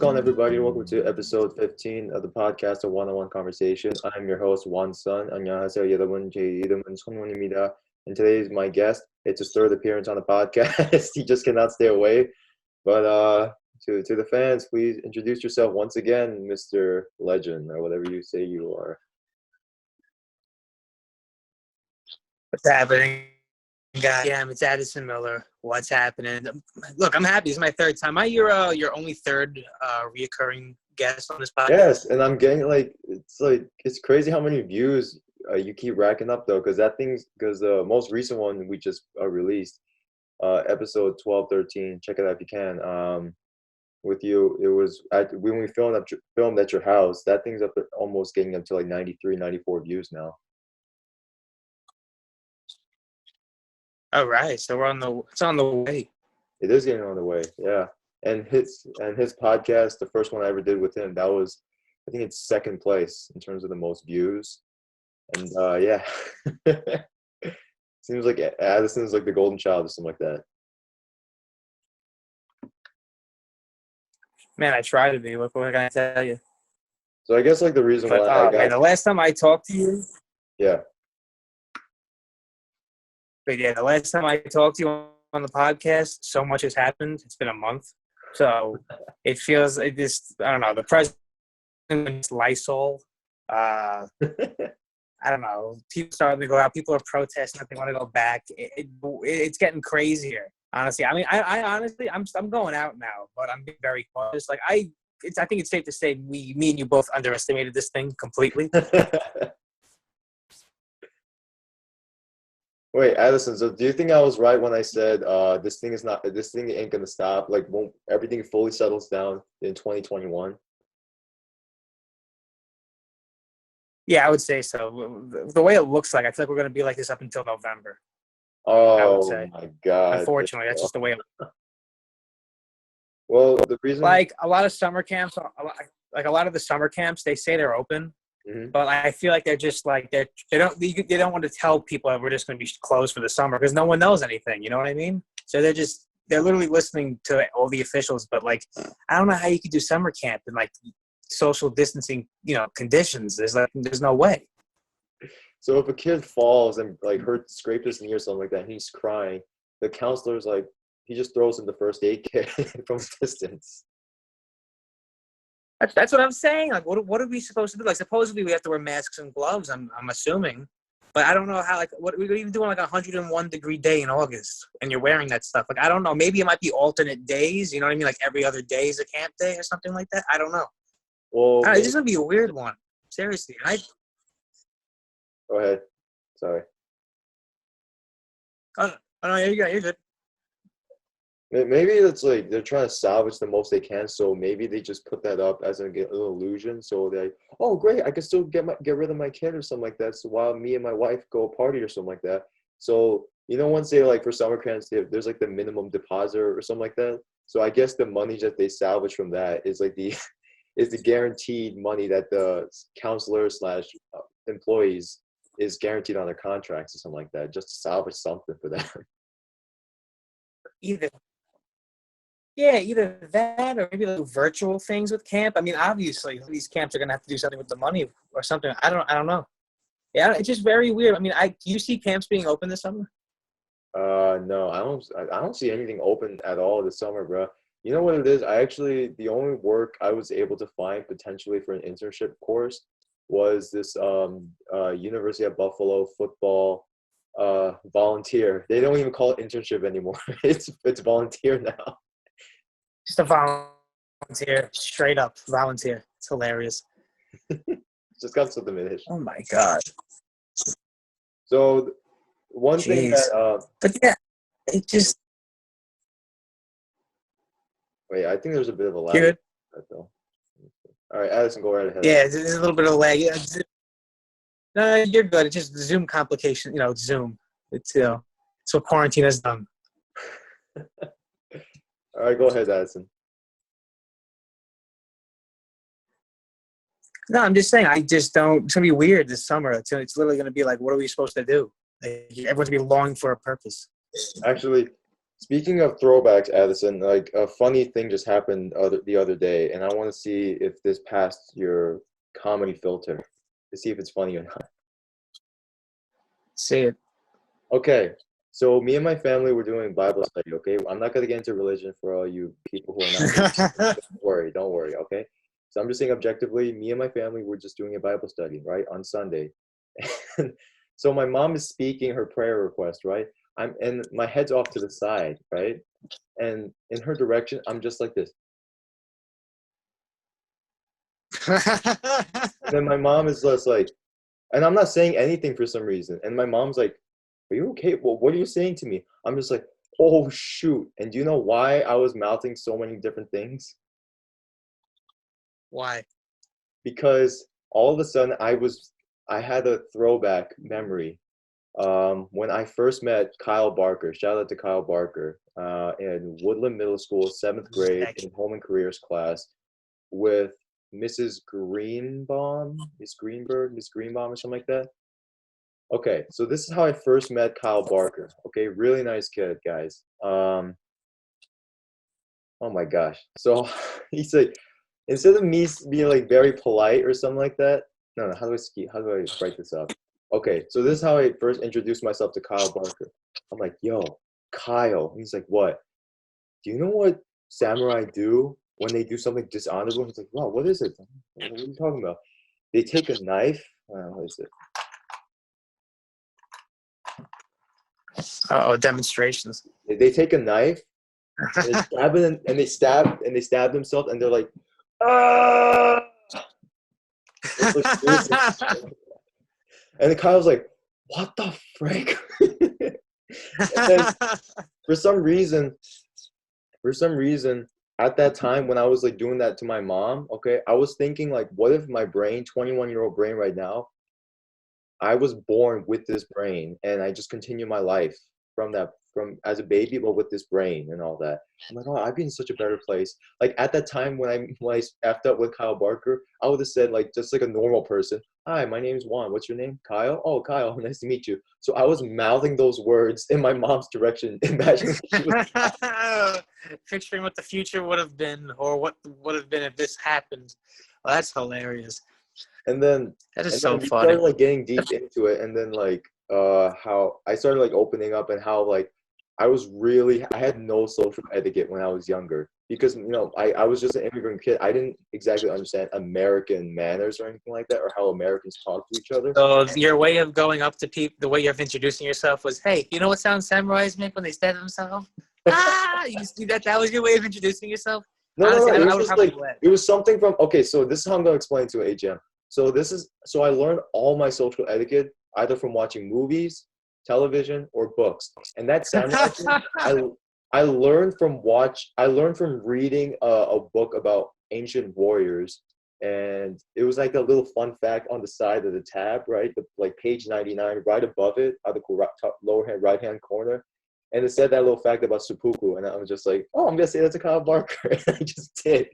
on, everybody? Welcome to episode 15 of the podcast, A One-on-One Conversation. I'm your host, Juan Sun. 안녕하세요, 여러분. 제 이름은 손원입니다. And today is my guest. It's his third appearance on the podcast. He just cannot stay away. But to the fans, please introduce yourself once again, Mr. Legend, or whatever you say you are. What's happening, guys? Yeah, it's Addison Miller. What's happening? Look, I'm happy. It's my third time. You're only third reoccurring guest on this podcast. Yes, and I'm getting it's crazy how many views you keep racking up though, because the most recent one we just released, episode 12-13. Check it out if you can. With you, it was when we filmed at your house. That thing's up almost getting up to like 93, 94 views now. All right, so it's on the way. It is getting on the way, yeah. And his podcast, the first one I ever did with him, that was, I think it's second place in terms of the most views. And yeah, seems like Addison's like the golden child or something like that. Man, I try to be. What can I tell you? So I guess like the reason why I got man, the last time I talked to you. Yeah. But yeah, the last time I talked to you on the podcast, so much has happened. It's been a month. So it feels like this, I don't know, the president's Lysol. I don't know. People starting to go out. People are protesting that they want to go back. It's getting crazier, honestly. I mean, I honestly, I'm going out now, but I'm being very cautious. Like I think it's safe to say me and you both underestimated this thing completely. Wait, Addison, so do you think I was right when I said this thing ain't gonna stop? Like, won't everything fully settles down in 2021? Yeah, I would say so. The way it looks like, I feel like we're gonna be like this up until November. Oh, I would say. My God. Unfortunately, that's just the way it looks. Well, the reason... Like, a lot of summer camps, a lot of the summer camps, they say they're open. Mm-hmm. But I feel like they're just like they don't want to tell people that we're just going to be closed for the summer because no one knows anything. You know what I mean? So they're literally listening to all the officials. But like, I don't know how you could do summer camp in like social distancing, conditions. There's no way. So if a kid falls and like scraped his knee or something like that, and he's crying, the counselor's like, he just throws him the first aid kit from distance. That's what I'm saying. Like, what are we supposed to do? Like, supposedly we have to wear masks and gloves. I'm assuming, but I don't know how. Like, what we could even do on like 101-degree day in August, and you're wearing that stuff. Like, I don't know. Maybe it might be alternate days. You know what I mean? Like every other day is a camp day or something like that. I don't know. Well, it's just gonna be a weird one. Seriously. Go ahead. Sorry. Oh no, you're good. Maybe it's like they're trying to salvage the most they can, so maybe they just put that up as an illusion. So they're like, oh great, I can still get rid of my kid or something like that. So while me and my wife go party or something like that. So once they like for summer camps, there's like the minimum deposit or something like that. So I guess the money that they salvage from that is like the guaranteed money that the counselors / employees is guaranteed on their contracts or something like that, just to salvage something for them. Either that or maybe like virtual things with camp. I mean, obviously these camps are gonna have to do something with the money or something. I don't know. Yeah, it's just very weird. I mean, do you see camps being open this summer? No, I don't see anything open at all this summer, bro. You know what it is? The only work I was able to find potentially for an internship course was this University of Buffalo football volunteer. They don't even call it internship anymore. It's volunteer now. Just a volunteer, straight up volunteer. It's hilarious. Just got so diminished. Oh my God. So one thing that but yeah, it just wait, I think there's a bit of a lag. Good. All right, Addison, go right ahead. Yeah, there's a little bit of a lag. Yeah, no, you're good. It's just Zoom complication. Zoom. It's it's what quarantine has done. All right, go ahead, Addison. No, I'm just saying. I just don't. It's gonna be weird this summer. It's literally gonna be like, what are we supposed to do? Like, everyone's gonna be longing for a purpose. Actually, Speaking of throwbacks, Addison, like a funny thing just happened the other day, and I want to see if this passed your comedy filter to see if it's funny or not. See it. Okay, so me and my family were doing Bible study. Okay, I'm not gonna get into religion for all you people who are not. Don't worry, don't worry. Okay, so I'm just saying objectively, me and my family were just doing a Bible study, right, on Sunday. And so my mom is speaking her prayer request, right? And my head's off to the side, right? And in her direction, I'm just like this. And then my mom is just like, and I'm not saying anything for some reason. And my mom's like, "Are you okay? Well, what are you saying to me?" I'm just like, "Oh shoot!" And do you know why I was mouthing so many different things? Why? Because all of a sudden I had a throwback memory. When I first met Kyle Barker, shout out to Kyle Barker, in Woodland Middle School, 7th grade, in Home and Careers class, with Mrs. Greenbaum, Miss Greenberg, Miss Greenbaum, or something like that. Okay, so this is how I first met Kyle Barker. Okay, really nice kid, guys. Oh my gosh. So he's like, instead of me being like very polite or something like that. No, no. How do I write this up? Okay, so this is how I first introduced myself to Kyle Barker. I'm like, yo, Kyle. And he's like, what? Do you know what samurai do when they do something dishonorable? He's like, wow, what is it? What are you talking about? They take a knife. What is it? Oh, demonstrations. They take a knife and they stab it and they stab themselves and they're like, ah! It's like, and then Kyle's like, what the frick? And then for some reason, at that time when I was like doing that to my mom, okay, I was thinking like, what if my brain, 21-year-old brain right now, I was born with this brain and I just continue my life from as a baby, but with this brain and all that. I'm like, oh, I'd be in such a better place. Like at that time when I effed up with Kyle Barker, I would have said like just like a normal person, hi, my name is Juan. What's your name? Kyle? Oh, Kyle, nice to meet you. So I was mouthing those words in my mom's direction, imagining she was picturing what the future would have been or what would have been if this happened. Well, that's hilarious. and then That is and so then we funny. started like getting deep into it, and then like how I started like opening up and how like I had no social etiquette when I was younger because I was just an immigrant kid. I didn't exactly understand American manners or anything like that or how Americans talk to each other. So your way of going up to people, the way of introducing yourself was, "Hey, you know what sound samurais make when they stab themselves?" You see that? That was your way of introducing yourself. No, Honestly, no, no. It I was would just probably like laugh. it was something from. Okay, so this is how I'm gonna explain it to AGM. So I learned all my social etiquette either from watching movies, television, or books. And that samurai thing, I learned from reading a book about ancient warriors, and it was like a little fun fact on the side of the tab, right? Like page 99, right above it, at the lower hand right hand corner. And it said that little fact about seppuku, and I was just like, "Oh, I'm gonna say that's a Kyle Barker," and I just did.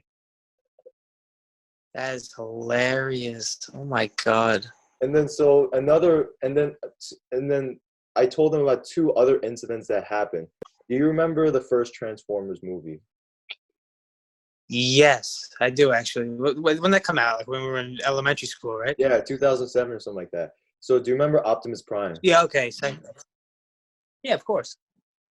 That is hilarious. Oh my god. And then so another, and then I told them about two other incidents that happened. Do you remember the first Transformers movie? Yes, I do actually. When that come out, like when we were in elementary school, right? Yeah, 2007 or something like that. So do you remember Optimus Prime? Yeah. Okay. So, yeah, of course.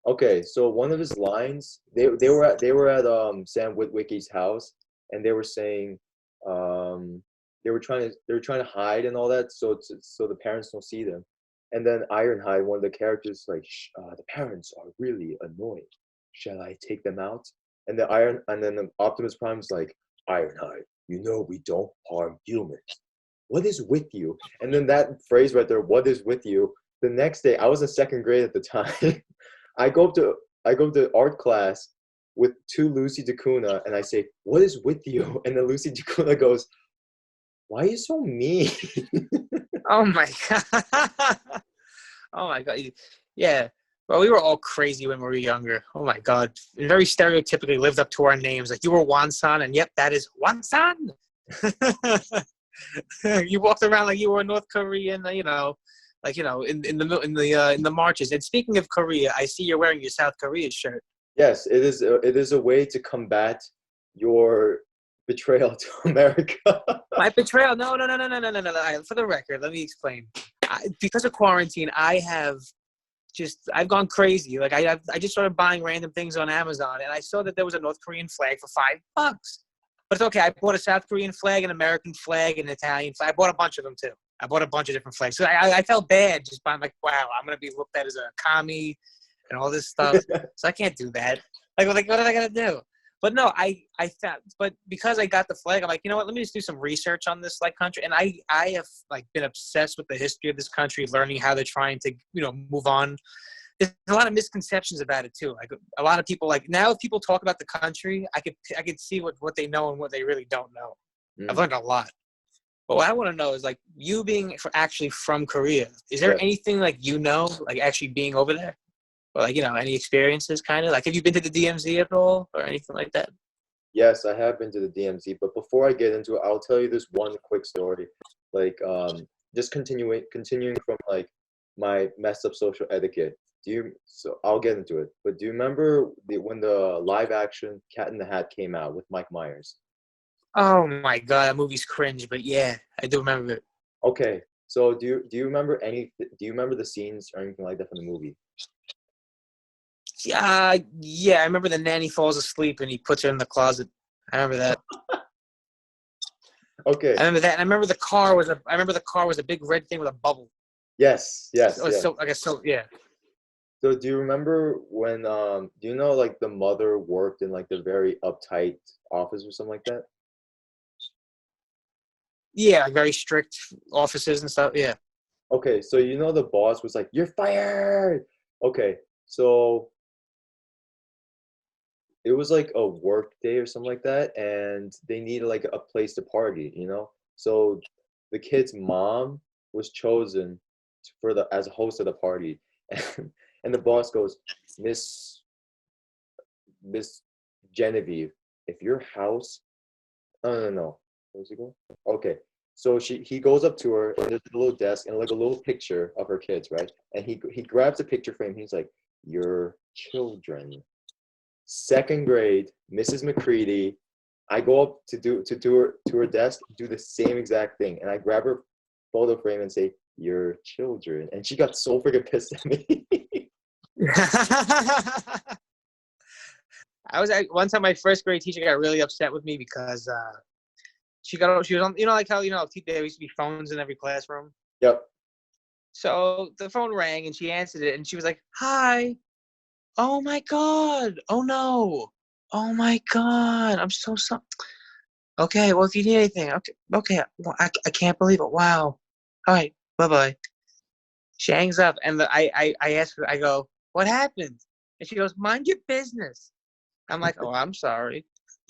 Okay, so one of his lines, they were at Sam Witwicky's house, and they were saying, they were trying to hide and all that, so the parents don't see them. And then Ironhide, one of the characters, like, the parents are really annoying. Shall I take them out? And then the Optimus Prime's like, Ironhide, you know we don't harm humans. What is with you? And then that phrase right there, what is with you? The next day, I was in second grade at the time. I go to art class with two Lucy DeCuna, and I say, "What is with you?" And then Lucy DeCuna goes, "Why are you so mean?" Oh my god. Oh my god. Yeah. Well, we were all crazy when we were younger. Oh my god. And very stereotypically lived up to our names. Like you were Wansan, and yep, that is Wansan. You walked around like you were a North Korean, like in the marches. And speaking of Korea, I see you're wearing your South Korea shirt. Yes, it is. It is a way to combat your betrayal to America. My betrayal? No, no, no, no, no, no, no, no. For the record, let me explain. Because of quarantine, I've gone crazy. Like I just started buying random things on Amazon, and I saw that there was a North Korean flag for $5. But it's okay. I bought a South Korean flag, an American flag, an Italian flag. I bought a bunch of them too. I bought a bunch of different flags. So I felt bad just buying, like, wow, I'm gonna be looked at as a commie and all this stuff. So I can't do that. Like what am I gonna do? But no, I thought, but because I got the flag, I'm like, you know what? Let me just do some research on this like country, and I have like been obsessed with the history of this country, learning how they're trying to move on. There's a lot of misconceptions about it too. Like a lot of people, like now, if people talk about the country, I could see what they know and what they really don't know. I've learned a lot. But what I want to know is, like, you being actually from Korea, is there anything like like actually being over there? Or like, any experiences kind of? Like, have you been to the DMZ at all or anything like that? Yes, I have been to the DMZ, but before I get into it, I'll tell you this one quick story. Like, just continuing from like my messed up social etiquette. So I'll get into it. But do you remember when the live action Cat in the Hat came out with Mike Myers? Oh my God, that movie's cringe, but yeah, I do remember it. Okay, so do you remember do you remember the scenes or anything like that from the movie? Yeah, I remember the nanny falls asleep and he puts her in the closet. I remember that. Okay. I remember that. And I remember the car was a big red thing with a bubble. Yes. So I guess so. Yeah. So do you remember when do you know like the mother worked in like the very uptight office or something like that? Yeah, like very strict offices and stuff. Yeah. Okay, so the boss was like, "You're fired." Okay, so it was like a work day or something like that, and they needed like a place to party. So the kid's mom was chosen as a host of the party, and the boss goes, Miss Genevieve, if your house, no, where's he going? Okay, so he goes up to her, and there's a little desk and like a little picture of her kids, right? And he grabs a picture frame. He's like, "Your children." Second grade, Mrs. McCready. I go up to her desk, do the same exact thing, and I grab her photo frame and say, "Your children," and she got so freaking pissed at me. One time my first grade teacher got really upset with me because she was on, like how there used to be phones in every classroom. Yep. So the phone rang and she answered it and she was like, "Hi. Oh my God. Oh no. Oh my God. I'm so sorry. Okay, well, if you need anything, okay. Well, I can't believe it. Wow. All right, bye-bye." She hangs up, and I ask her, I go, "What happened?" And she goes, "Mind your business." I'm like, "Oh, I'm sorry."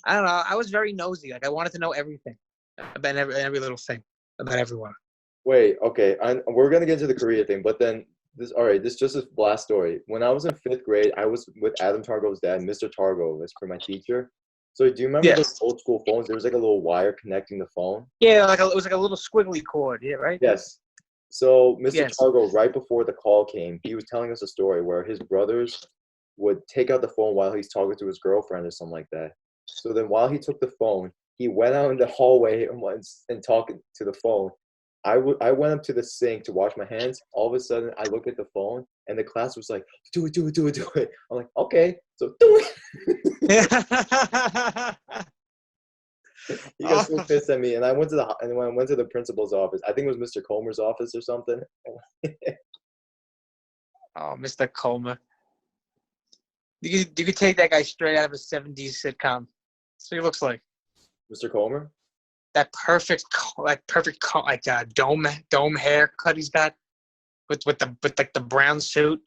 I don't know. I was very nosy. Like, I wanted to know everything about every little thing about everyone. Wait, okay. We're gonna get into the Korea thing, but then this just a last story. When I was in 5th grade, I was with Adam Targo's dad, Mr. Targo, was for my teacher. So do you remember those old school phones? There was like a little wire connecting the phone. Yeah, it was like a little squiggly cord. Yeah, right. Yes. So Mr. Targo, right before the call came, he was telling us a story where his brothers would take out the phone while he's talking to his girlfriend or something like that. So then while he took the phone, he went out in the hallway and talking to the phone. I went up to the sink to wash my hands. All of a sudden, I look at the phone, and the class was like, "Do it, do it, do it, do it." I'm like, "Okay, so do it." He got so pissed at me, and when I went to the principal's office. I think it was Mr. Comer's office or something. Oh, Mr. Comer. You could take that guy straight out of a 70s sitcom. That's what he looks like. Mr. Comer? That perfect dome haircut he's got with like the brown suit.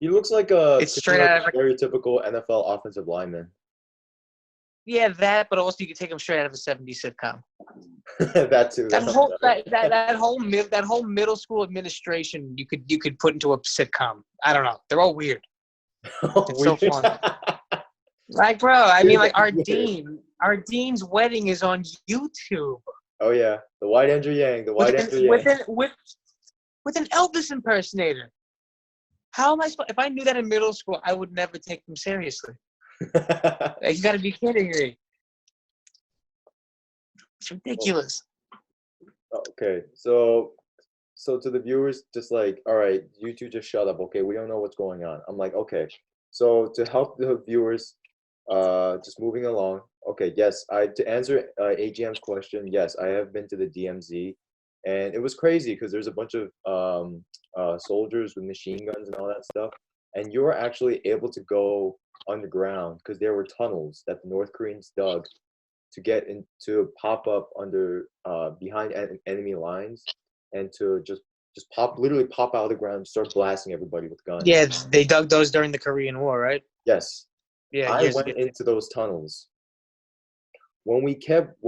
He looks like it's straight out of stereotypical NFL offensive lineman. Yeah, that, but also you could take him straight out of a 70s sitcom. That too. That whole middle school administration you could put into a sitcom. I don't know. They're all weird. It's so fun. Like, bro, I mean, like our dean's wedding is on YouTube. Oh yeah, the white Andrew Yang, with an Elvis impersonator. How am I supposed? If I knew that in middle school, I would never take them seriously. Like, you got to be kidding me. It's ridiculous. Okay, so to the viewers, just like, all right, you two just shut up, okay? We don't know what's going on. I'm like, okay. So to help the viewers, just moving along. Okay, yes, I to answer AGM's question, yes, I have been to the DMZ, and it was crazy because there's a bunch of soldiers with machine guns and all that stuff, and you were actually able to go underground because there were tunnels that the North Koreans dug to get in to pop up under behind enemy lines and to just pop literally pop out of the ground and start blasting everybody with guns. Yeah, they dug those during the Korean War, right? Yes, Yeah, I years ago. went into those tunnels. When we kept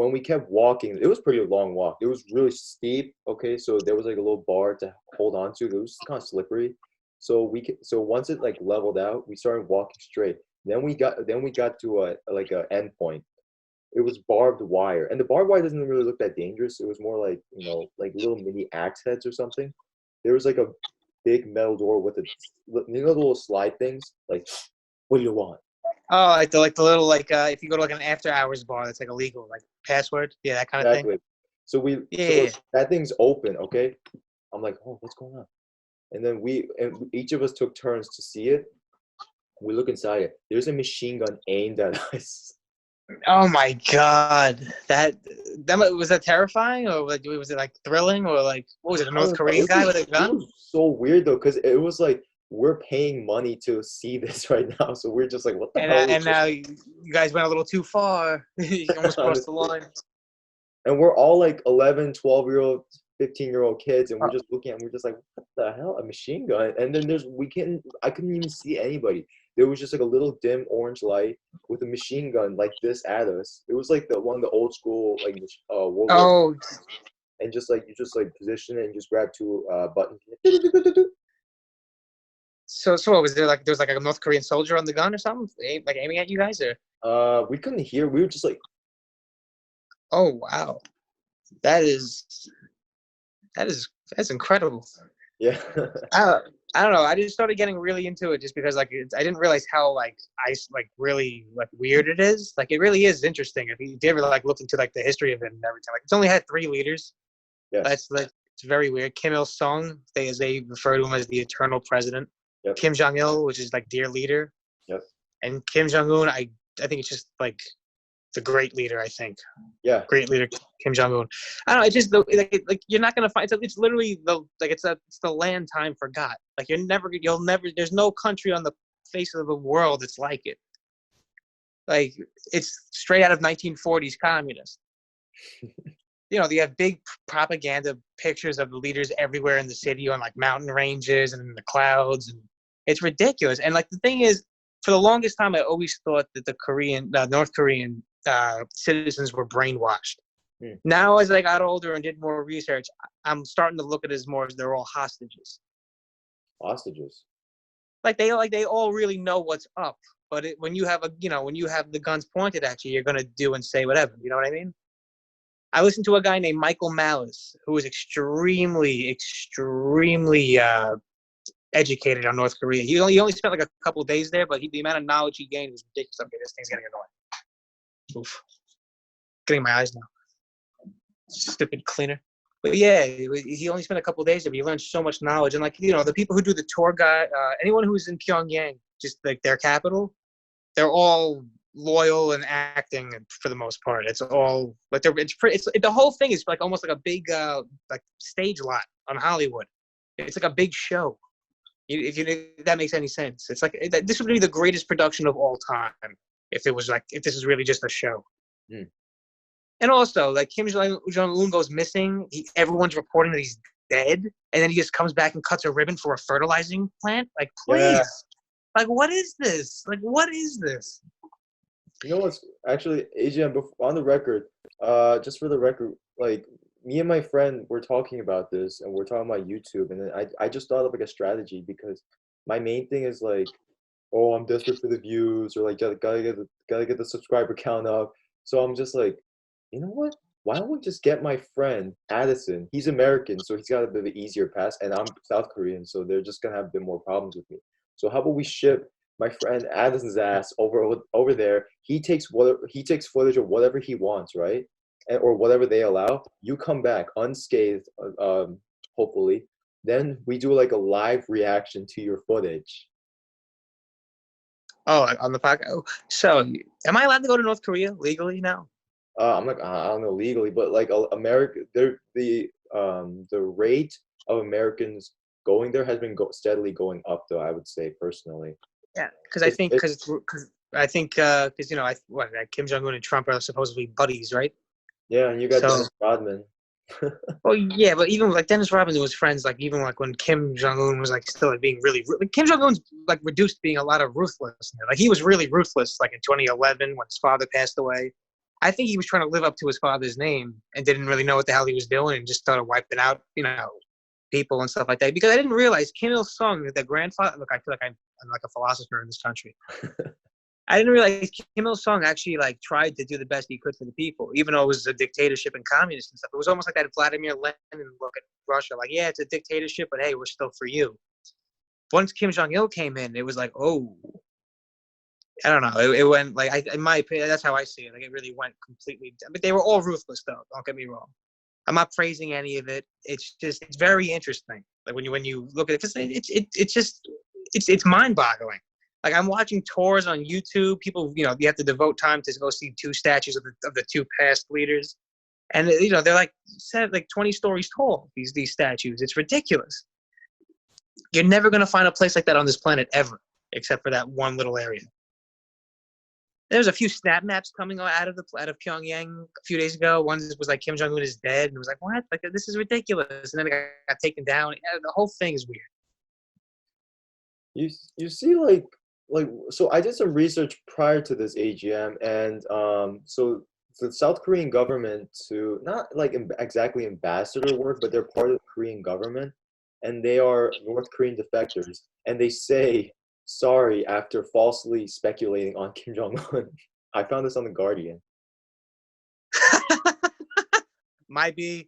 walking, it was a pretty long walk. It was really steep. Okay, so there was like a little bar to hold on to. It was kind of slippery. So once it like leveled out, we started walking straight. Then we got to a end point. It was barbed wire, and the barbed wire doesn't really look that dangerous. It was more like like little mini axe heads or something. There was like a big metal door with the little slide things. Like, what do you want? Oh, like the little if you go to like an after hours bar that's like illegal, like password, yeah, that kind of thing. Exactly. So Yeah. that thing's open. Okay, I'm like, oh, what's going on? And then each of us took turns to see it. We look inside it. There's a machine gun aimed at us. Oh my God, that was that terrifying, or like was it like thrilling, or like what was it? A I North don't know. Korean guy with a It gun? was so weird though, because it was like we're paying money to see this right now, so we're just like, what the hell is And now you guys went a little too far. You this? almost crossed the Honestly. line. And we're all like 11, 12-year-old, 15-year-old kids, and we're just looking at, we're just like, what the hell, a machine gun? And then I couldn't even see anybody. There was just like a little dim orange light with a machine gun like this at us. It was like the one of the old school like World War, Oh, and just like you just like position it and just grab two buttons. so what was there like? There was like a North Korean soldier on the gun or something, like aiming at you guys, or? We couldn't hear. We were just like, Oh wow, that is that's incredible. yeah. I, I don't know. I just started getting really into it just because I didn't realize how really like weird it is. Like it really is interesting if you ever like looked into like the history of it and everything. Like it's only had 3 leaders. Yes. That's like it's very weird. Kim Il Sung, they refer to him as the eternal president. Yep. Kim Jong Il, which is like dear leader, Yep. and Kim Jong Un. I think it's just like the great leader. I think. Yeah. Great leader Kim Jong Un. I don't know. It's just like you're not gonna find. It's literally it's the land time forgot. Like you'll never. There's no country on the face of the world that's like it. Like it's straight out of 1940s communist. They have big propaganda pictures of the leaders everywhere in the city on like mountain ranges and in the clouds, and it's ridiculous. And like the thing is, for the longest time, I always thought that the North Korean citizens were brainwashed. Now, as I got older and did more research, I'm starting to look at it as more as they're all hostages. Hostages. Like they all really know what's up, but when you have the guns pointed at you, you're gonna do and say whatever. You know what I mean? I listened to a guy named Michael Malice, who was extremely, extremely educated on North Korea. He only spent like a couple of days there, but the amount of knowledge he gained was ridiculous. Okay, this thing's getting annoying. Oof. Getting my eyes now. Stupid cleaner. But yeah, he only spent a couple of days there, but he learned so much knowledge. And the people who do the tour guide, anyone who's in Pyongyang, just like their capital, they're all loyal and acting for the most part. It's all like the whole thing is like almost like a big like stage lot on Hollywood. It's like a big show. If that makes any sense, it's like this would be the greatest production of all time if this is really just a show. And also, like Kim Jong Un goes missing, everyone's reporting that he's dead, and then he just comes back and cuts a ribbon for a fertilizing plant. Like, please, Yeah. like, what is this? Like, what is this? You know what's actually, AGM, on the record, just for the record, like me and my friend were talking about this and we're talking about YouTube, and then I just thought of like a strategy because my main thing is like, oh, I'm desperate for the views or like gotta get the subscriber count up. So I'm just like, you know what? why don't we just get my friend Addison? He's American, so he's got a bit of an easier pass, and I'm South Korean, so they're just gonna have a bit more problems with me. So how about we ship my friend Addison's ass over there? He takes footage of whatever he wants, right? Or whatever they allow. You come back unscathed, hopefully. Then we do like a live reaction to your footage. Oh, on the podcast. Oh, so, am I allowed to go to North Korea legally now? I'm like I don't know legally, but like America, they're the rate of Americans going there has been steadily going up, though. I would say personally. Yeah, because I think It, because Kim Jong Un and Trump are supposedly buddies, right? yeah, and you got So, Dennis Rodman. well, yeah, but even like Dennis Rodman was friends, like even like when Kim Jong Un was like still like being really like, Kim Jong Un's like reduced to being a lot of ruthless. Like he was really ruthless, like in 2011 when his father passed away. I think he was trying to live up to his father's name and didn't really know what the hell he was doing and just started wiping out, people and stuff like that. Because I didn't realize Kim Il Sung, the grandfather. Look, I feel like I'm like a philosopher in this country. I didn't realize Kim Il Sung actually like tried to do the best he could for the people, even though it was a dictatorship and communist and stuff. It was almost like that Vladimir Lenin look at Russia, like, yeah, it's a dictatorship, but hey, we're still for you. Once Kim Jong Il came in, it was like, oh, I don't know. It went like, in my opinion, that's how I see it. Like, it really went completely. But they were all ruthless, though. Don't get me wrong. I'm not praising any of it. It's very interesting. Like when you look at it, because it's mind boggling. Like I'm watching tours on YouTube. People, you have to devote time to go see two statues of the two past leaders, and they're like 20 stories tall. These statues. It's ridiculous. You're never gonna find a place like that on this planet ever, except for that one little area. There was a few snap maps coming out of Pyongyang a few days ago. One was like Kim Jong Un is dead, and it was like, what? Like this is ridiculous. And then it got taken down. Yeah, the whole thing is weird. You see so I did some research prior to this AGM, and so the South Korean government, to not like exactly ambassador work, but they're part of the Korean government, and they are North Korean defectors, and they say sorry after falsely speculating on Kim Jong Un. I found this on The Guardian. Might be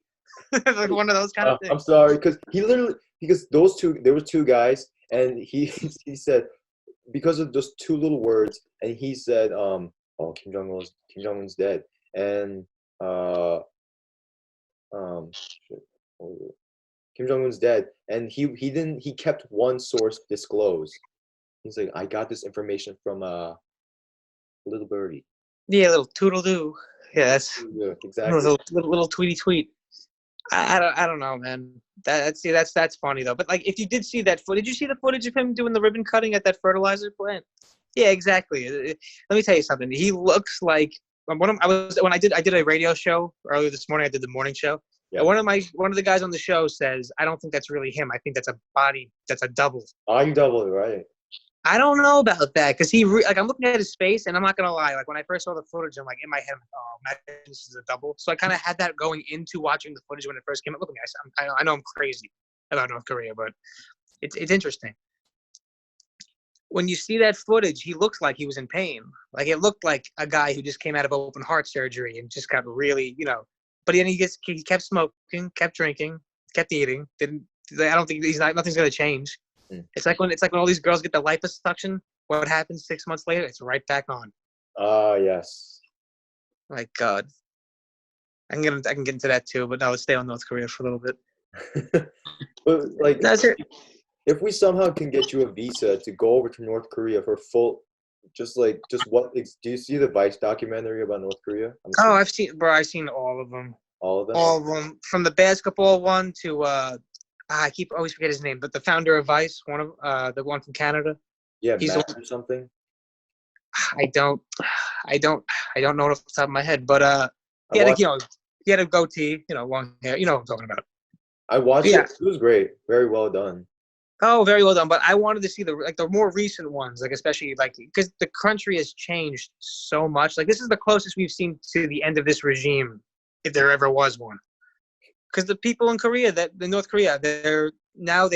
like one of those kind of things. I'm sorry, because there were two guys, and he said, because of just two little words, and he said, "Oh, Kim Jong Un's dead," and shit, Kim Jong Un's dead, and he kept one source disclosed. He's like, "I got this information from a little birdie." Yeah, a little toodle doo. Yeah, that's exactly. Little tweety tweet. I don't know, man. That's funny though. But like, if you did see that footage, did you see the footage of him doing the ribbon cutting at that fertilizer plant? Yeah, exactly. Let me tell you something. He looks like I did a radio show earlier this morning. I did the morning show. Yeah. And one of the guys on the show says, "I don't think that's really him. I think that's a body. That's a double." I'm double, right? I don't know about that because I'm looking at his face and I'm not gonna lie. Like when I first saw the footage, I'm like in my head, I'm like, oh, imagine this is a double. So I kind of had that going into watching the footage when it first came out. Look at me, I know I'm crazy about North Korea, but it's interesting. When you see that footage, he looks like he was in pain. Like it looked like a guy who just came out of open heart surgery and just got really, But then he kept smoking, kept drinking, kept eating. I don't think nothing's gonna change. It's like when all these girls get the liposuction. What happens 6 months later? It's right back on. Yes. My God, I can get into that too, but now let's stay on North Korea for a little bit. But like, That's it. If we somehow can get you a visa to go over to North Korea for full, do you see the Vice documentary about North Korea? I've seen all of them. All of them? All of them, from the basketball one to I always forget his name, but the founder of Vice, the one from Canada. Yeah, Matt or something. I don't know off the top of my head, but he had a goatee, long hair. You know what I'm talking about. I watched it. It was great. Very well done. Oh, very well done. But I wanted to see the more recent ones, like especially because the country has changed so much. Like this is the closest we've seen to the end of this regime, if there ever was one. Because the people in Korea, North Korea, they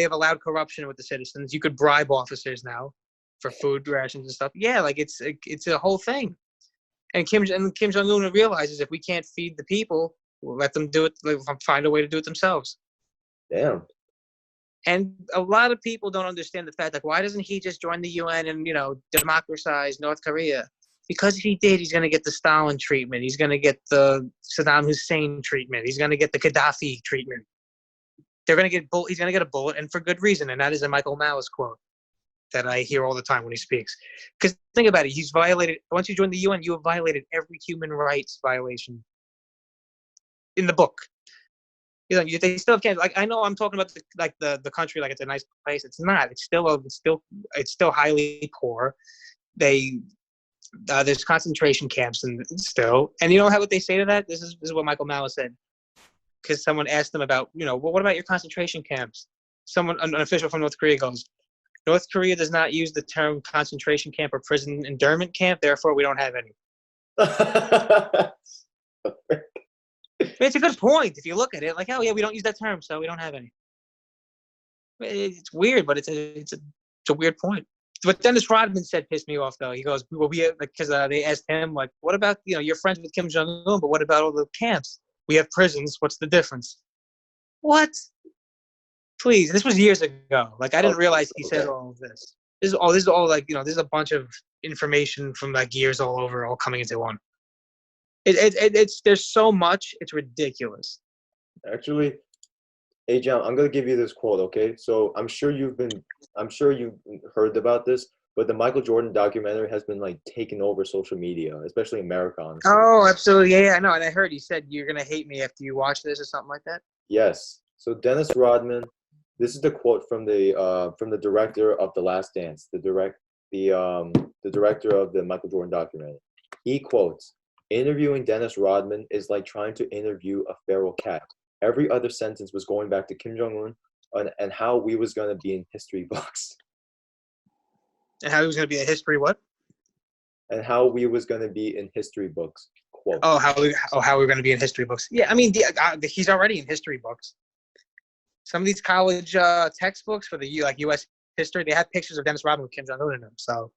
have allowed corruption with the citizens. You could bribe officers now for food rations and stuff. Yeah, like it's a whole thing. And Kim Jong Un realizes if we can't feed the people, Let them do it. Find a way to do it themselves. Damn. And a lot of people don't understand the fact, like, why doesn't he just join the UN and, democratize North Korea? Because if he did, he's going to get the Stalin treatment. He's going to get the Saddam Hussein treatment. He's going to get the Gaddafi treatment. He's going to get a bullet, and for good reason. And that is a Michael Malice quote that I hear all the time when he speaks. Because think about it. Once you join the UN, you have violated every human rights violation in the book. They still can't. Like, I know I'm talking about the country like it's a nice place. It's not. It's still highly poor. There's concentration camps and you know what they say to that? This is what Michael Malice said. Because someone asked them about, well, what about your concentration camps? An official from North Korea goes, North Korea does not use the term concentration camp or prison internment camp, therefore we don't have any. It's a good point if you look at it. Like, oh yeah, we don't use that term, so we don't have any. It's weird, but it's a weird point. What Dennis Rodman said pissed me off, though. He goes, "Well, because they asked him, like, what about you're friends with Kim Jong Un, but what about all the camps? We have prisons. What's the difference?" What? Please, this was years ago. Like, I didn't realize he said all of this. This is all like this is a bunch of information from like years all over, all coming into one. It's there's so much, it's ridiculous. Actually, hey John, I'm gonna give you this quote, okay? So I'm sure you've heard about this, but the Michael Jordan documentary has been like taking over social media, especially America, honestly. Oh, absolutely, yeah, I know. And I heard he said you're gonna hate me after you watch this or something like that. Yes. So Dennis Rodman, this is the quote from the director of The Last Dance, the director of the Michael Jordan documentary. He quotes, "Interviewing Dennis Rodman is like trying to interview a feral cat. Every other sentence was going back to Kim Jong-un and how we was going to be in history books." And how he was going to be in history what? And how we was going to be in history books. Quote. Oh, how we're going to be in history books. Yeah, I mean, he's already in history books. Some of these college textbooks for the U.S. history, they have pictures of Dennis Rodman with Kim Jong-un in them. So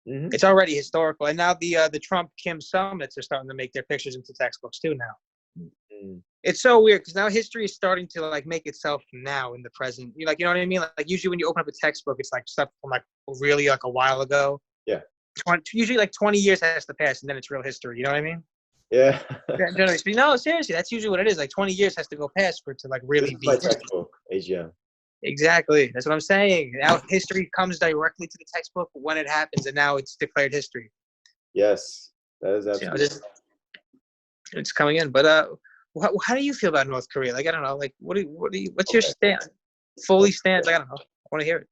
it's already historical. And now the Trump-Kim summits are starting to make their pictures into textbooks too now. Mm-hmm. It's so weird because now history is starting to like make itself now in the present. You know what I mean? Like usually when you open up a textbook, it's like stuff from like really like a while ago. Yeah. Usually like 20 years has to pass and then it's real history. You know what I mean? Yeah. Generally speaking, no, seriously, that's usually what it is. Like 20 years has to go past for it to like really be. My textbook, AGM. Exactly. That's what I'm saying. Now history comes directly to the textbook when it happens, and now it's declared history. Yes, that is absolutely. It's coming in, but how do you feel about North Korea? Like, I don't know. Like, what's your stand? Fully stand? Like, I don't know. I want to hear it.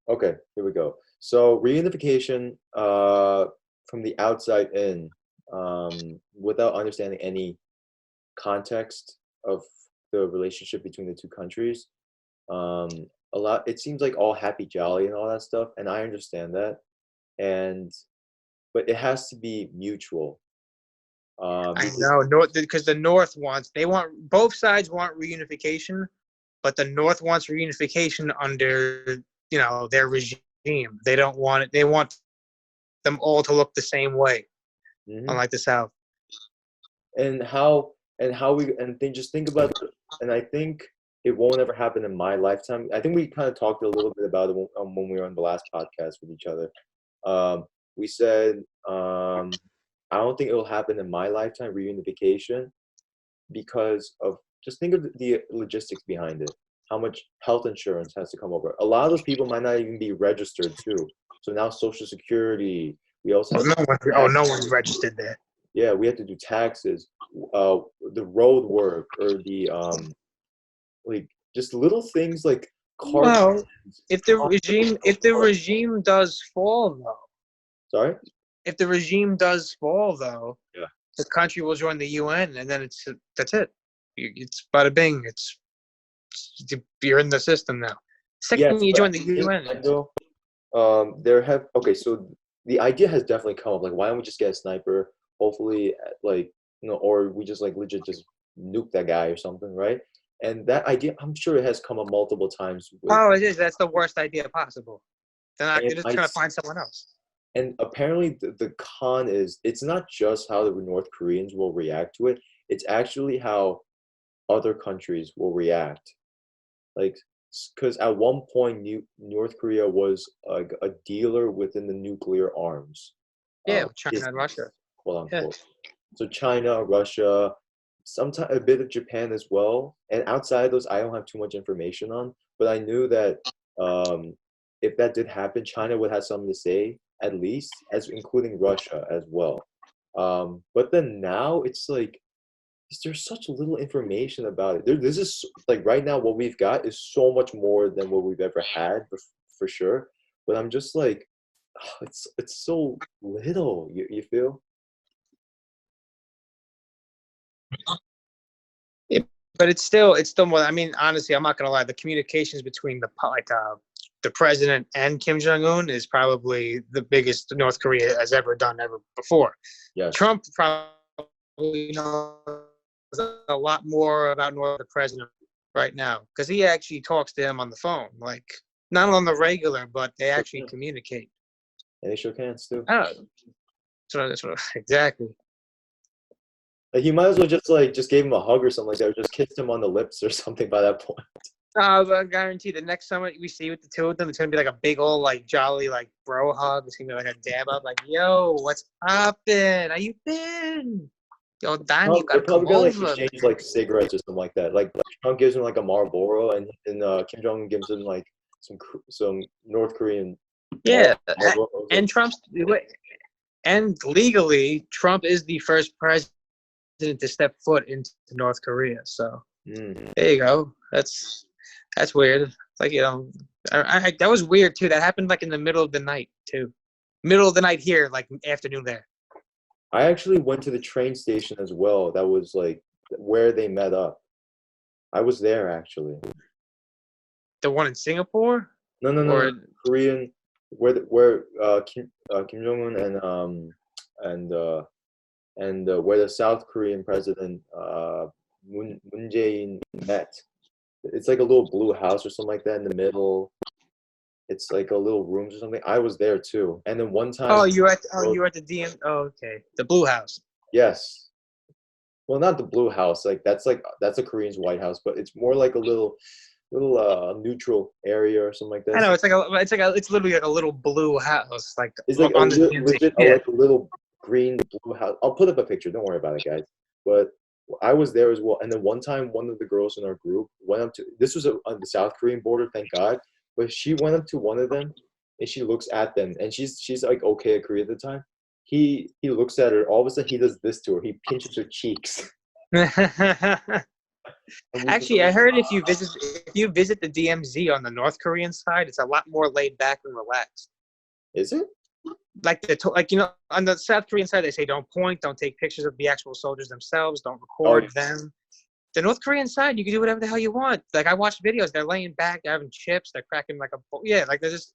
Okay, here we go. So reunification from the outside in, without understanding any context of the relationship between the two countries. It seems like all happy jolly and all that stuff, and I understand that, but it has to be mutual. I know, because the North both sides want reunification, but the North wants reunification under their regime. They don't want it. They want them all to look the same way, unlike the South. Just think about it, and I think it won't ever happen in my lifetime. I think we kind of talked a little bit about it when we were on the last podcast with each other. We said, I don't think it will happen in my lifetime, reunification, because of just think of the logistics behind it. How much health insurance has to come over. A lot of those people might not even be registered too. So now Social Security. We also no one's registered there. Yeah, we have to do taxes, the road work, or the like just little things like cars. Well, if the regime does fall though. Sorry? If the regime does fall though, yeah, the country will join the UN, and then that's it. It's bada bing. You're in the system now. Second, you join the UN. So the idea has definitely come up. Like, why don't we just get a sniper? Hopefully, or we just like legit just nuke that guy or something, right? And that idea, I'm sure it has come up multiple times. It is. That's the worst idea possible. They're just trying to find someone else. And apparently the con is, it's not just how the North Koreans will react to it. It's actually how other countries will react. Like, because at one point, North Korea was a dealer within the nuclear arms Yeah, China and business, Russia. quote Yeah. unquote. So China, Russia, sometimes a bit of Japan as well. And outside those, I don't have too much information on, but I knew that um, if that did happen, China would have something to say, at least, as including Russia as well. But then now it's like there's such little information about it. This is like right now what we've got is so much more than what we've ever had for sure. But I'm just like, it's so little. You feel? Yeah, but it's still more. I mean, honestly, I'm not gonna lie. The communications between the president and Kim Jong Un is probably the biggest North Korea has ever done ever before. Yes. Trump probably knows a lot more about the president right now because he actually talks to him on the phone, like not on the regular, but they actually communicate. And they shook hands too. Oh, exactly. Like you might as well just gave him a hug or something like that, or just kissed him on the lips or something by that point. I guarantee the next summit we see with the two of them, it's gonna be like a big old like jolly like bro hug. It's gonna be like a dab up, like yo, what's poppin'? How you been? Yo, Dan, you They're gotta come probably gonna like over, exchange man. like cigarettes or something like that. Like Trump gives him like a Marlboro, and Kim Jong Un gives him like some North Korean Yeah, Marlboros. and and legally, Trump is the first president to step foot into North Korea. So there you go. That's weird. Like that was weird too. That happened like in the middle of the night too. Middle of the night here, like afternoon there. I actually went to the train station as well. That was like where they met up. I was there actually. The one in Singapore? No. Korean, where Kim Jong Un and where the South Korean president Moon Jae-in met. It's like a little blue house or something like that in the middle. It's like a little rooms or something. I was there too. And then one time. Oh, you were at the DM. Oh, okay. The Blue House. Yes. Well, not the blue house. That's a Korean's White House, but it's more like a little neutral area or something like that. I know it's literally like a little blue house, like It's like on the DMZ. legit Yeah. like a little green blue house. I'll put up a picture. Don't worry about it, guys. But I was there as well. And then one time, one of the girls in our group went up to. This was on the South Korean border, thank God. But she went up to one of them, and she looks at them, and she's like okay at Korea at the time. He looks at her. All of a sudden, he does this to her. He pinches her cheeks. Actually, I heard if you visit the DMZ on the North Korean side, it's a lot more laid back and relaxed. Is it? Like on the South Korean side, they say don't point, don't take pictures of the actual soldiers themselves, don't record them. The North Korean side, you can do whatever the hell you want. Like I watched videos, they're laying back, they're having chips, they're cracking like like they're just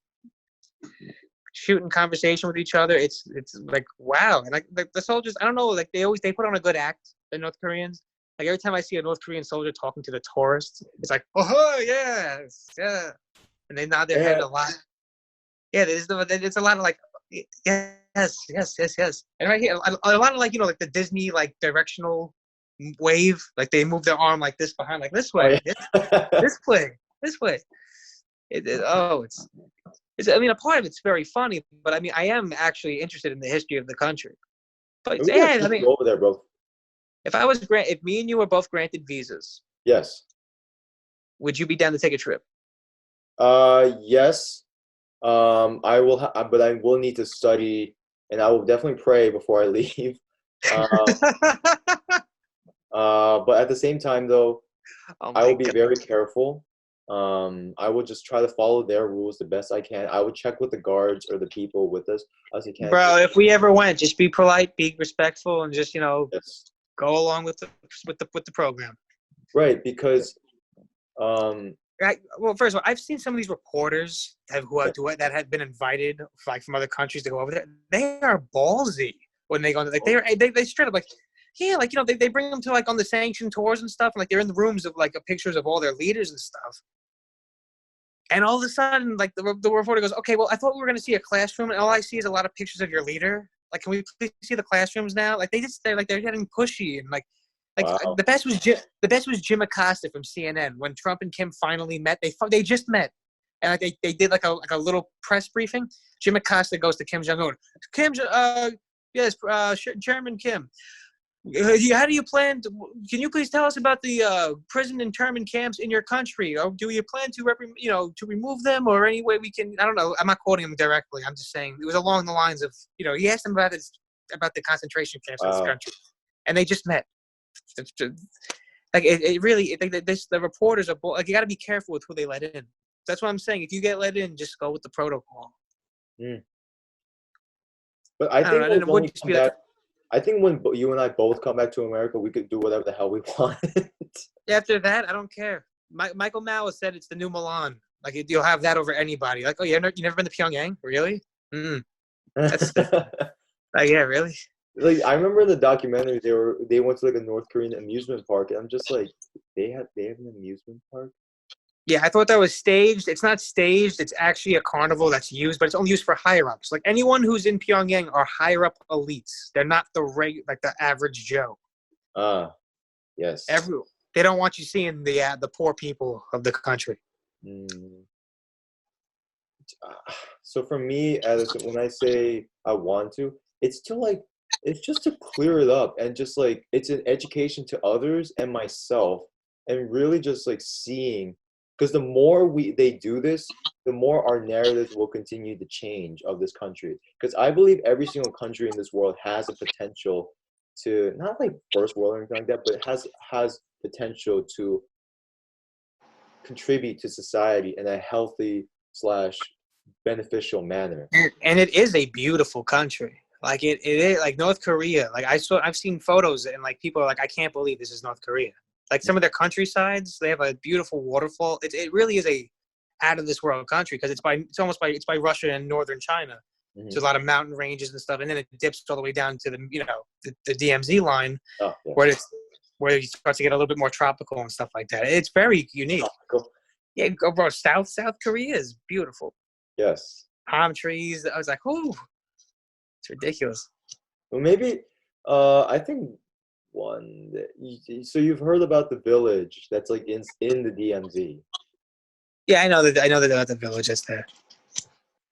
shooting conversation with each other. It's like wow, and like the soldiers, I don't know, like they put on a good act. The North Koreans, like every time I see a North Korean soldier talking to the tourists, it's like oh yes, yeah, and they nod their head a lot. Yeah, it's a lot of like yes, and right here a lot of like like the Disney like directional wave, like they move their arm like this behind, like this way, this way. It's I mean, a part of it's very funny, but I mean, I am actually interested in the history of the country. But We got to go over there, bro. If me and you were both granted visas, yes, would you be down to take a trip? Yes. I will, but I will need to study, and I will definitely pray before I leave. But at the same time, though, I will be very careful. I will just try to follow their rules the best I can. I would check with the guards or the people with us as I can. Bro, if we ever went, just be polite, be respectful, and just yes. go along with the program. Right, because Right. Well, first of all, I've seen some of these reporters that have been invited like from other countries to go over there. They are ballsy when they go. Like they straight up like, yeah, like they bring them to like on the sanctioned tours and stuff. And, like they're in the rooms of like pictures of all their leaders and stuff. And all of a sudden, like the reporter goes, okay, well, I thought we were going to see a classroom, and all I see is a lot of pictures of your leader. Like, can we please see the classrooms now? Like they're getting pushy and like Like Wow. the best was Jim Acosta from CNN when Trump and Kim finally met. They just met, and like they did like a little press briefing. Jim Acosta goes to Kim Jong Un. Yes, Chairman Kim. How do you plan to? Can you please tell us about the prison internment camps in your country? Or do you plan to to remove them, or any way we can? I don't know. I'm not quoting him directly. I'm just saying it was along the lines of he asked him about the concentration camps in this Wow. country, and they just met. Like it really, the reporters are like you got to be careful with who they let in. That's what I'm saying. If you get let in, just go with the protocol. Mm. But I I don't think know. And we'll it when would we just come be like back, I think when you and I both come back to America, we could do whatever the hell we want. after that, I don't care. Michael Mao said it's the new Milan. Like you'll have that over anybody. Like, oh, you never been to Pyongyang? Really? That's like, yeah, really. Like I remember in the documentary, they went to like a North Korean amusement park, and I'm just like, they have an amusement park. Yeah, I thought that was staged. It's not staged. It's actually a carnival that's used, but it's only used for higher ups. Like anyone who's in Pyongyang are higher up elites. They're not like the average Joe. Ah, yes. They don't want you seeing the poor people of the country. Mm. So for me, Addison, when I say I want to, it's to like it's just to clear it up and just like it's an education to others and myself and really just like seeing because the more they do this, the more our narratives will continue to change of this country. Because I believe every single country in this world has a potential to not like first world or anything like that, but it has potential to contribute to society in a healthy slash beneficial manner. And it is a beautiful country. Like it is like North Korea. Like I've seen photos and like people are like, I can't believe this is North Korea. Like some of their countrysides, they have a beautiful waterfall. It really is a out of this world country because it's by Russia and northern China. Mhm. So a lot of mountain ranges and stuff, and then it dips all the way down to the DMZ line Oh, yeah. where you start to get a little bit more tropical and stuff like that. It's very unique. Cool. Yeah, bro. South Korea is beautiful. Yes. Palm trees. I was like, ooh, it's ridiculous. Well, maybe I think so you've heard about the village that's like in the DMZ. Yeah, I know that the village is there.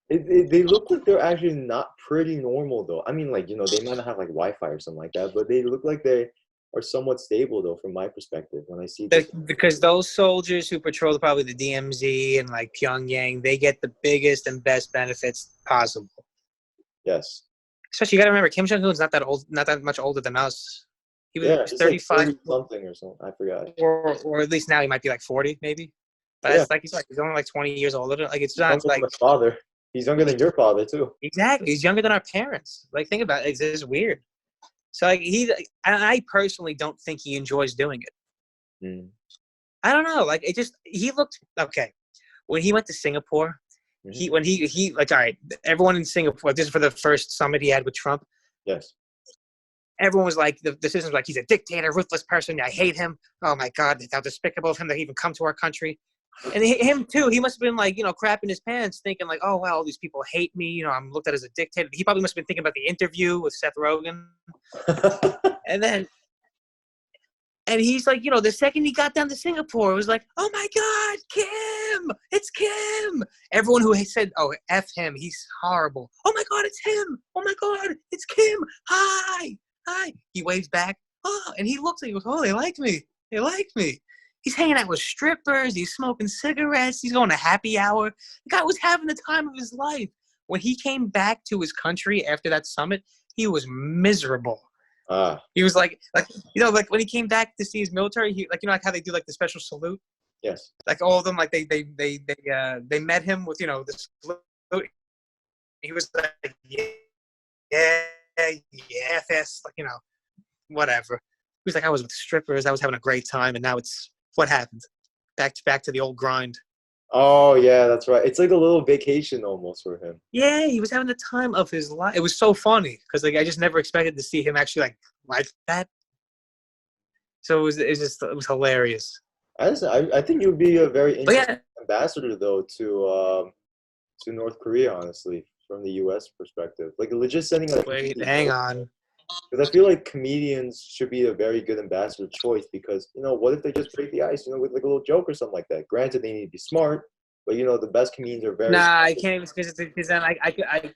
They look like they're actually not pretty normal though. I mean, like they might not have like Wi-Fi or something like that, but they look like they are somewhat stable though, from my perspective. When I see this, Because those soldiers who patrol probably the DMZ and like Pyongyang, they get the biggest and best benefits possible. yes, Especially, you got to remember, Kim Jong Un's not that old, not that much older than us. He was yeah, it's 35, like 30 something or something. I forgot. or at least now he might be like 40, maybe. But Yeah, it's like he's only like 20 years older. Like it's he's not younger than like my father. He's younger than your father too. exactly. He's younger than our parents. Like think about it. It's just weird. So like I personally don't think he enjoys doing it. Mm. I don't know. Like he looked okay when he went to Singapore. Mm-hmm. When he like all right, everyone in Singapore. This is for the first summit he had with Trump. Yes. Everyone was like, the decision was like, he's a dictator, ruthless person. I hate him. Oh my God, how despicable of him to even come to our country. And him too. He must have been like, crapping his pants, thinking like, oh wow, all these people hate me. I'm looked at as a dictator. He probably must have been thinking about the interview with Seth Rogen. And he's like, the second he got down to Singapore, it was like, oh my God, Kim, it's Kim. Everyone who said, oh, F him, he's horrible. Oh my God, it's him. Oh my God, it's Kim. Hi. He waves back. Oh, and he looks like he goes, oh, they like me. They like me. He's hanging out with strippers. He's smoking cigarettes. He's going to happy hour. The guy was having the time of his life. When he came back to his country after that summit, he was miserable. He was like when he came back to see his military, he like how they do like the special salute. Yes. Like all of them, like they met him with the salute. He was like yeah, fast, like whatever. He was like, I was with strippers, I was having a great time, and now it's what happened. Back to the old grind. Oh yeah, that's right. It's like a little vacation almost for him. Yeah, he was having the time of his life. It was so funny because I just never expected to see him actually like that. So it was hilarious. I think you would be a very interesting Yeah, ambassador though to North Korea, honestly, from the U.S. perspective. Like legit sending like wait, hang on. Because I feel like comedians should be a very good ambassador choice because, what if they just break the ice, with like a little joke or something like that? Granted, they need to be smart, but, the best comedians are very Nah, smart. I can't even because then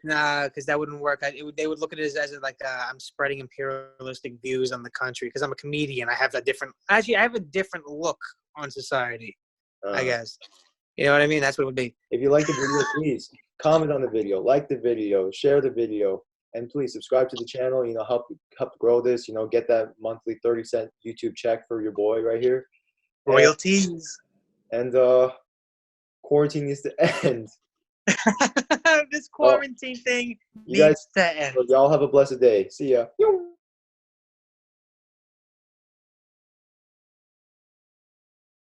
nah, because that wouldn't work. They would look at it as like I'm spreading imperialistic views on the country because I'm a comedian. I have a different look on society. I Uh, guess you know what I mean. That's what it would be. if you like the video, please comment on the video, like the video, share the video, and please subscribe to the channel. Help grow this. Get that monthly 30-cent YouTube check for your boy right here. Royalties. And quarantine needs to end. This quarantine thing You guys, needs to end. y'all have a blessed day. See ya.